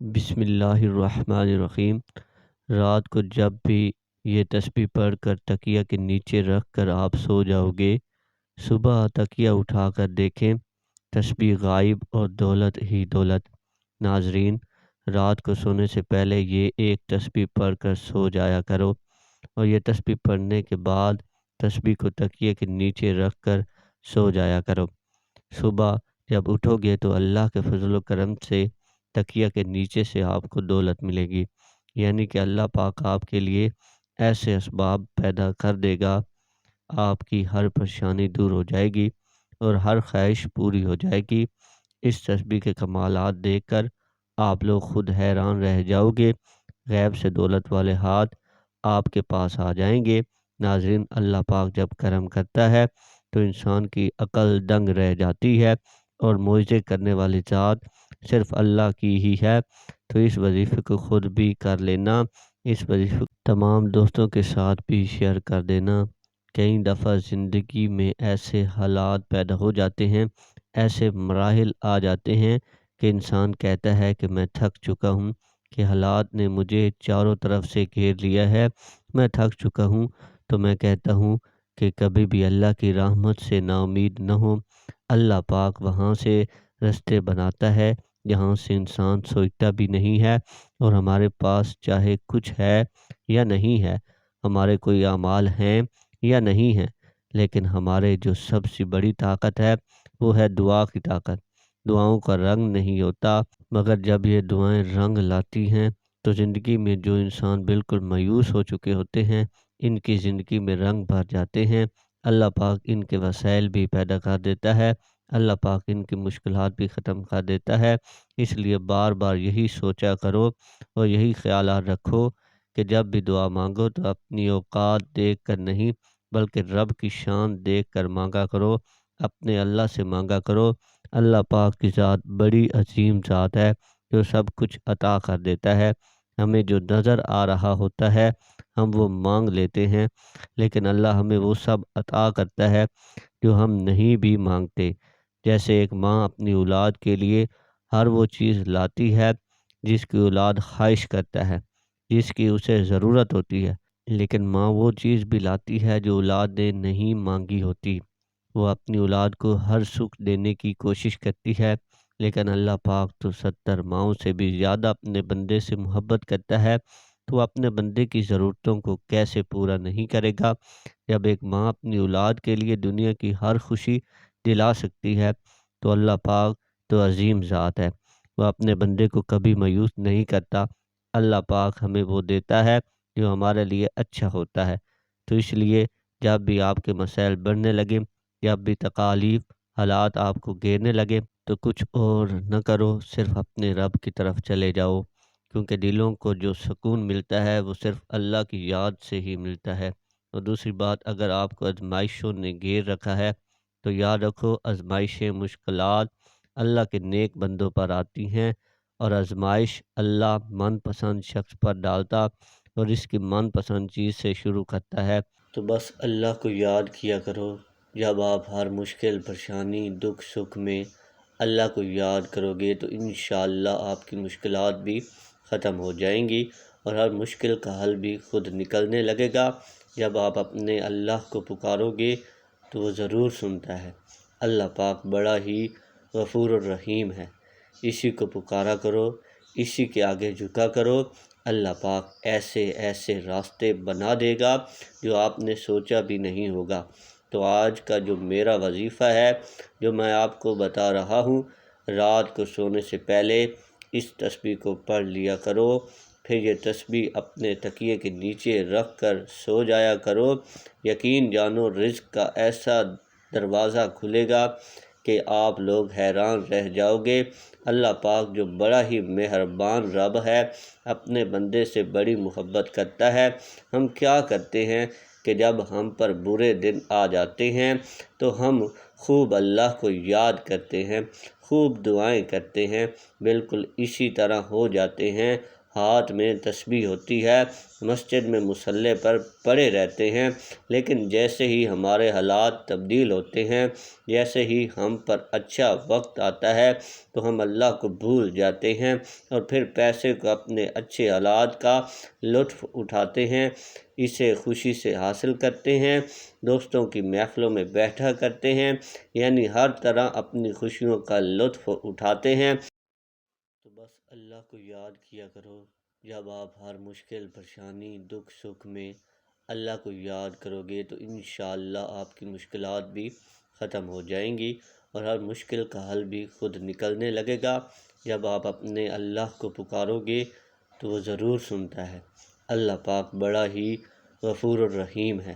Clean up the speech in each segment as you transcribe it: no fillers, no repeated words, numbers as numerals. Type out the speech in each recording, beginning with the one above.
بسم اللہ الرحمن الرحیم۔ رات کو جب بھی یہ تسبیح پڑھ کر تکیہ کے نیچے رکھ کر آپ سو جاؤ گے، صبح تکیہ اٹھا کر دیکھیں، تسبیح غائب اور دولت ہی دولت۔ ناظرین، رات کو سونے سے پہلے یہ ایک تسبیح پڑھ کر سو جایا کرو، اور یہ تسبیح پڑھنے کے بعد تسبیح کو تکیے کے نیچے رکھ کر سو جایا کرو۔ صبح جب اٹھو گے تو اللہ کے فضل و کرم سے تکیہ کے نیچے سے آپ کو دولت ملے گی، یعنی کہ اللہ پاک آپ کے لیے ایسے اسباب پیدا کر دے گا، آپ کی ہر پریشانی دور ہو جائے گی اور ہر خواہش پوری ہو جائے گی۔ اس تسبیح کے کمالات دیکھ کر آپ لوگ خود حیران رہ جاؤ گے، غیب سے دولت والے ہاتھ آپ کے پاس آ جائیں گے۔ ناظرین، اللہ پاک جب کرم کرتا ہے تو انسان کی عقل دنگ رہ جاتی ہے، اور معجزے کرنے والی ذات صرف اللہ کی ہی ہے۔ تو اس وظیفے کو خود بھی کر لینا، اس وظیفے کو تمام دوستوں کے ساتھ بھی شیئر کر دینا۔ کئی دفعہ زندگی میں ایسے حالات پیدا ہو جاتے ہیں، ایسے مراحل آ جاتے ہیں کہ انسان کہتا ہے کہ میں تھک چکا ہوں، کہ حالات نے مجھے چاروں طرف سے گھیر لیا ہے، میں تھک چکا ہوں۔ تو میں کہتا ہوں کہ کبھی بھی اللہ کی رحمت سے نا امید نہ ہو۔ اللہ پاک وہاں سے رستے بناتا ہے جہاں سے انسان سوچتا بھی نہیں ہے، اور ہمارے پاس چاہے کچھ ہے یا نہیں ہے، ہمارے کوئی اعمال ہیں یا نہیں ہیں، لیکن ہمارے جو سب سے بڑی طاقت ہے وہ ہے دعا کی طاقت۔ دعاؤں کا رنگ نہیں ہوتا، مگر جب یہ دعائیں رنگ لاتی ہیں تو زندگی میں جو انسان بالکل مایوس ہو چکے ہوتے ہیں، ان کی زندگی میں رنگ بھر جاتے ہیں۔ اللہ پاک ان کے وسائل بھی پیدا کر دیتا ہے، اللہ پاک ان کی مشکلات بھی ختم کر دیتا ہے۔ اس لیے بار بار یہی سوچا کرو اور یہی خیالات رکھو کہ جب بھی دعا مانگو تو اپنی اوقات دیکھ کر نہیں، بلکہ رب کی شان دیکھ کر مانگا کرو، اپنے اللہ سے مانگا کرو۔ اللہ پاک کی ذات بڑی عظیم ذات ہے، جو سب کچھ عطا کر دیتا ہے۔ ہمیں جو نظر آ رہا ہوتا ہے ہم وہ مانگ لیتے ہیں، لیکن اللہ ہمیں وہ سب عطا کرتا ہے جو ہم نہیں بھی مانگتے۔ جیسے ایک ماں اپنی اولاد کے لیے ہر وہ چیز لاتی ہے جس کی اولاد خواہش کرتا ہے، جس کی اسے ضرورت ہوتی ہے، لیکن ماں وہ چیز بھی لاتی ہے جو اولاد نے نہیں مانگی ہوتی۔ وہ اپنی اولاد کو ہر سکھ دینے کی کوشش کرتی ہے، لیکن اللہ پاک تو 70 ماؤں سے بھی زیادہ اپنے بندے سے محبت کرتا ہے، تو وہ اپنے بندے کی ضرورتوں کو کیسے پورا نہیں کرے گا۔ جب ایک ماں اپنی اولاد کے لیے دنیا کی ہر خوشی دلا سکتی ہے، تو اللہ پاک تو عظیم ذات ہے، وہ اپنے بندے کو کبھی مایوس نہیں کرتا۔ اللہ پاک ہمیں وہ دیتا ہے جو ہمارے لیے اچھا ہوتا ہے۔ تو اس لیے جب بھی آپ کے مسائل بڑھنے لگے، جب بھی تکالیف حالات آپ کو گھیرنے لگے، تو کچھ اور نہ کرو، صرف اپنے رب کی طرف چلے جاؤ، کیونکہ دلوں کو جو سکون ملتا ہے وہ صرف اللہ کی یاد سے ہی ملتا ہے۔ اور دوسری بات، اگر آپ کو آزمائشوں نے گھیر رکھا ہے تو یاد رکھو، آزمائشیں، مشکلات اللہ کے نیک بندوں پر آتی ہیں، اور آزمائش اللہ من پسند شخص پر ڈالتا اور اس کی من پسند چیز سے شروع کرتا ہے۔ تو بس اللہ کو یاد کیا کرو۔ جب آپ ہر مشکل، پریشانی، دکھ سکھ میں اللہ کو یاد کرو گے تو انشاءاللہ آپ کی مشکلات بھی ختم ہو جائیں گی، اور ہر مشکل کا حل بھی خود نکلنے لگے گا۔ جب آپ اپنے اللہ کو پکارو گے تو وہ ضرور سنتا ہے۔ اللہ پاک بڑا ہی غفور الرحیم ہے، اسی کو پکارا کرو، اسی کے آگے جھکا کرو۔ اللہ پاک ایسے ایسے راستے بنا دے گا جو آپ نے سوچا بھی نہیں ہوگا۔ تو آج کا جو میرا وظیفہ ہے، جو میں آپ کو بتا رہا ہوں، رات کو سونے سے پہلے اس تسبیح کو پڑھ لیا کرو، پھر یہ تسبیح اپنے تکیے کے نیچے رکھ کر سو جایا کرو۔ یقین جانو، رزق کا ایسا دروازہ کھلے گا کہ آپ لوگ حیران رہ جاؤ گے۔ اللہ پاک جو بڑا ہی مہربان رب ہے، اپنے بندے سے بڑی محبت کرتا ہے۔ ہم کیا کرتے ہیں کہ جب ہم پر برے دن آ جاتے ہیں تو ہم خوب اللہ کو یاد کرتے ہیں، خوب دعائیں کرتے ہیں، بالکل اسی طرح ہو جاتے ہیں ہاتھ میں تسبیح ہوتی ہے، مسجد میں مصلی پر پڑے رہتے ہیں، لیکن جیسے ہی ہمارے حالات تبدیل ہوتے ہیں، جیسے ہی ہم پر اچھا وقت آتا ہے تو ہم اللہ کو بھول جاتے ہیں اور پھر پیسے کو اپنے اچھے حالات کا لطف اٹھاتے ہیں، اسے خوشی سے حاصل کرتے ہیں، دوستوں کی محفلوں میں بیٹھا کرتے ہیں، یعنی ہر طرح اپنی خوشیوں کا لطف اٹھاتے ہیں۔ تو بس اللہ کو یاد کیا کرو، جب آپ ہر مشکل، پریشانی، دکھ سکھ میں اللہ کو یاد کرو گے تو انشاءاللہ آپ کی مشکلات بھی ختم ہو جائیں گی اور ہر مشکل کا حل بھی خود نکلنے لگے گا۔ جب آپ اپنے اللہ کو پکارو گے تو وہ ضرور سنتا ہے۔ اللہ پاک بڑا ہی غفور الرحیم ہے،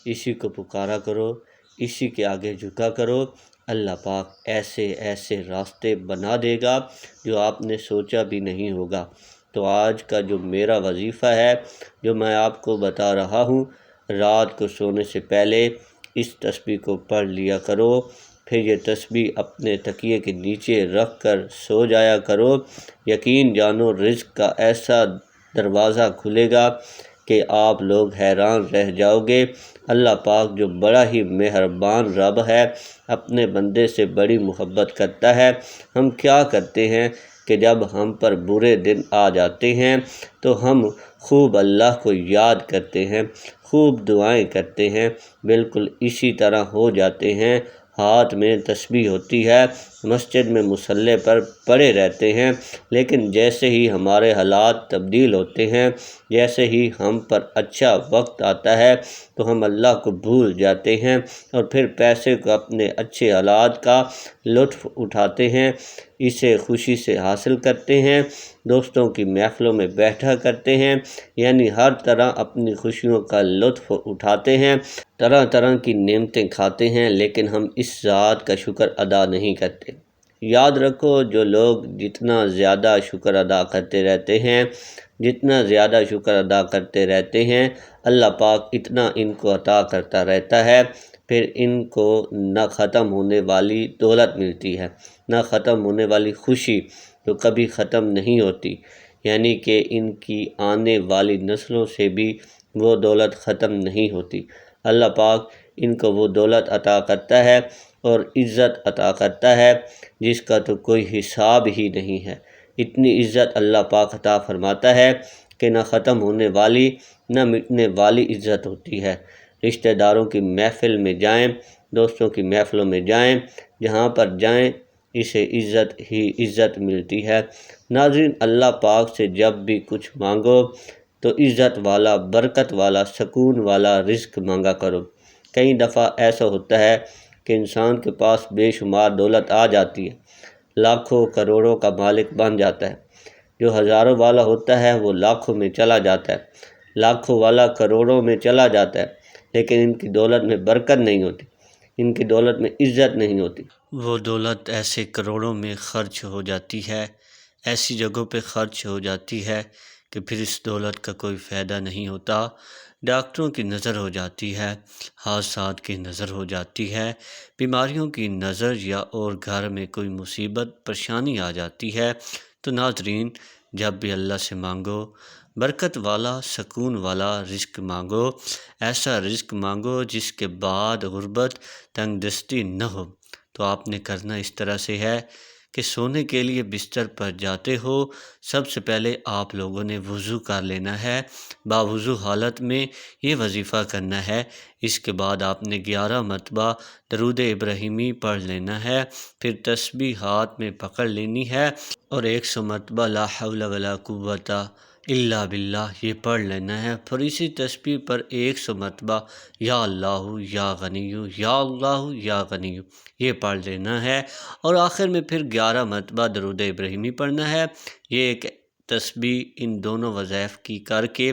اسی کو پکارا کرو، اسی کے آگے جھکا کرو، اللہ پاک ایسے ایسے راستے بنا دے گا جو آپ نے سوچا بھی نہیں ہوگا۔ تو آج کا جو میرا وظیفہ ہے، جو میں آپ کو بتا رہا ہوں، رات کو سونے سے پہلے اس تسبیح کو پڑھ لیا کرو، پھر یہ تسبیح اپنے تکیے کے نیچے رکھ کر سو جایا کرو۔ یقین جانو رزق کا ایسا دروازہ کھلے گا کہ آپ لوگ حیران رہ جاؤ گے۔ اللہ پاک جو بڑا ہی مہربان رب ہے، اپنے بندے سے بڑی محبت کرتا ہے۔ ہم کیا کرتے ہیں کہ جب ہم پر برے دن آ جاتے ہیں تو ہم خوب اللہ کو یاد کرتے ہیں، خوب دعائیں کرتے ہیں، بالکل اسی طرح ہو جاتے ہیں۔ ہاتھ میں تسبیح ہوتی ہے، مسجد میں مصلی پر پڑے رہتے ہیں، لیکن جیسے ہی ہمارے حالات تبدیل ہوتے ہیں، جیسے ہی ہم پر اچھا وقت آتا ہے تو ہم اللہ کو بھول جاتے ہیں اور پھر پیسے کو اپنے اچھے حالات کا لطف اٹھاتے ہیں، اسے خوشی سے حاصل کرتے ہیں، دوستوں کی محفلوں میں بیٹھا کرتے ہیں، یعنی ہر طرح اپنی خوشیوں کا لطف اٹھاتے ہیں، طرح طرح کی نعمتیں کھاتے ہیں، لیکن ہم اس ذات کا شکر ادا نہیں کرتے۔ یاد رکھو، جو لوگ جتنا زیادہ شکر ادا کرتے رہتے ہیں، جتنا زیادہ شکر ادا کرتے رہتے ہیں، اللہ پاک اتنا ان کو عطا کرتا رہتا ہے، پھر ان کو نہ ختم ہونے والی دولت ملتی ہے، نہ ختم ہونے والی خوشی جو کبھی ختم نہیں ہوتی، یعنی کہ ان کی آنے والی نسلوں سے بھی وہ دولت ختم نہیں ہوتی۔ اللہ پاک ان کو وہ دولت عطا کرتا ہے اور عزت عطا کرتا ہے جس کا تو کوئی حساب ہی نہیں ہے۔ اتنی عزت اللہ پاک عطا فرماتا ہے کہ نہ ختم ہونے والی نہ مٹنے والی عزت ہوتی ہے۔ رشتہ داروں کی محفل میں جائیں، دوستوں کی محفلوں میں جائیں، جہاں پر جائیں اسے عزت ہی عزت ملتی ہے۔ ناظرین، اللہ پاک سے جب بھی کچھ مانگو تو عزت والا، برکت والا، سکون والا رزق مانگا کرو۔ کئی دفعہ ایسا ہوتا ہے کہ انسان کے پاس بے شمار دولت آ جاتی ہے، لاکھوں کروڑوں کا مالک بن جاتا ہے، جو ہزاروں والا ہوتا ہے وہ لاکھوں میں چلا جاتا ہے، لاکھوں والا کروڑوں میں چلا جاتا ہے، لیکن ان کی دولت میں برکت نہیں ہوتی، ان کی دولت میں عزت نہیں ہوتی۔ وہ دولت ایسے کروڑوں میں خرچ ہو جاتی ہے، ایسی جگہوں پہ خرچ ہو جاتی ہے کہ پھر اس دولت کا کوئی فائدہ نہیں ہوتا۔ ڈاکٹروں کی نظر ہو جاتی ہے، حادثات کی نظر ہو جاتی ہے، بیماریوں کی نظر، یا اور گھر میں کوئی مصیبت پریشانی آ جاتی ہے۔ تو ناظرین، جب بھی اللہ سے مانگو، برکت والا، سکون والا رزق مانگو، ایسا رزق مانگو جس کے بعد غربت، تنگ دستی نہ ہو۔ تو آپ نے کرنا اس طرح سے ہے کہ سونے کے لیے بستر پر جاتے ہو، سب سے پہلے آپ لوگوں نے وضو کر لینا ہے، باوضو حالت میں یہ وظیفہ کرنا ہے۔ اس کے بعد آپ نے 11 مرتبہ درود ابراہیمی پڑھ لینا ہے، پھر تسبیح ہاتھ میں پکڑ لینی ہے اور 100 مرتبہ لا حول ولا قوت الا باللہ یہ پڑھ لینا ہے۔ پھر اسی تسبیح پر 100 مرتبہ یا اللہ یا غنی یا اللہ یا غنی یہ پڑھ لینا ہے، اور آخر میں پھر 11 مرتبہ درود ابراہیمی پڑھنا ہے۔ یہ ایک تسبیح ان دونوں وظائف کی کر کے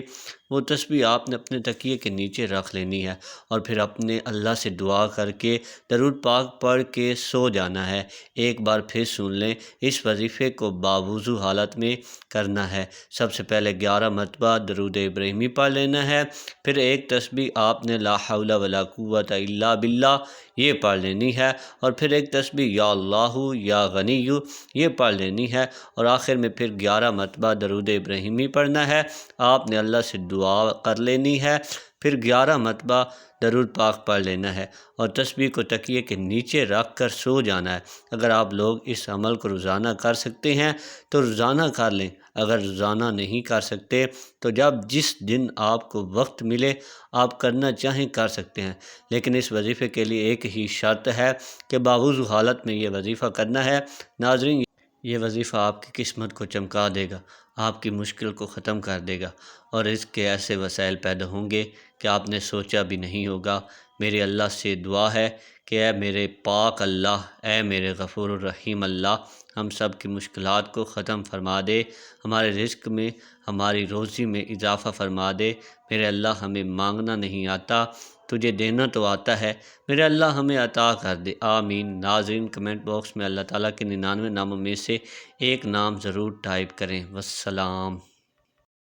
وہ تسبیح آپ نے اپنے تکیے کے نیچے رکھ لینی ہے اور پھر اپنے اللہ سے دعا کر کے درود پاک پڑھ کے سو جانا ہے۔ ایک بار پھر سن لیں، اس وظیفے کو باوضو حالت میں کرنا ہے۔ سب سے پہلے 11 مرتبہ درود ابراہیمی پڑھ لینا ہے، پھر ایک تسبیح آپ نے لا حول ولا قوت الا باللہ یہ پڑھ لینی ہے، اور پھر ایک تسبیح یا اللہ یا غنی یہ پڑھ لینی ہے، اور آخر میں پھر 11 مرتبہ درود ابراہیمی پڑھنا ہے۔ آپ نے اللہ سے دعا کر لینی ہے، پھر 11 مرتبہ درود پاک پڑھ لینا ہے اور تسبیح کو تکیے کے نیچے رکھ کر سو جانا ہے۔ اگر آپ لوگ اس عمل کو روزانہ کر سکتے ہیں تو روزانہ کر لیں، اگر روزانہ نہیں کر سکتے تو جس دن آپ کو وقت ملے آپ کرنا چاہیں کر سکتے ہیں، لیکن اس وظیفے کے لیے ایک ہی شرط ہے کہ باوضو حالت میں یہ وظیفہ کرنا ہے۔ ناظرین، یہ وظیفہ آپ کی قسمت کو چمکا دے گا، آپ کی مشکل کو ختم کر دے گا، اور اس کے ایسے وسائل پیدا ہوں گے کہ آپ نے سوچا بھی نہیں ہوگا۔ میرے اللہ سے دعا ہے کہ اے میرے پاک اللہ، اے میرے غفور الرحیم اللہ، ہم سب کی مشکلات کو ختم فرما دے، ہمارے رزق میں، ہماری روزی میں اضافہ فرما دے۔ میرے اللہ، ہمیں مانگنا نہیں آتا، تجھے دینا تو آتا ہے، میرے اللہ ہمیں عطا کر دے، آمین۔ ناظرین، کمنٹ باکس میں اللہ تعالیٰ کے 99 ناموں میں سے ایک نام ضرور ٹائپ کریں۔ والسلام۔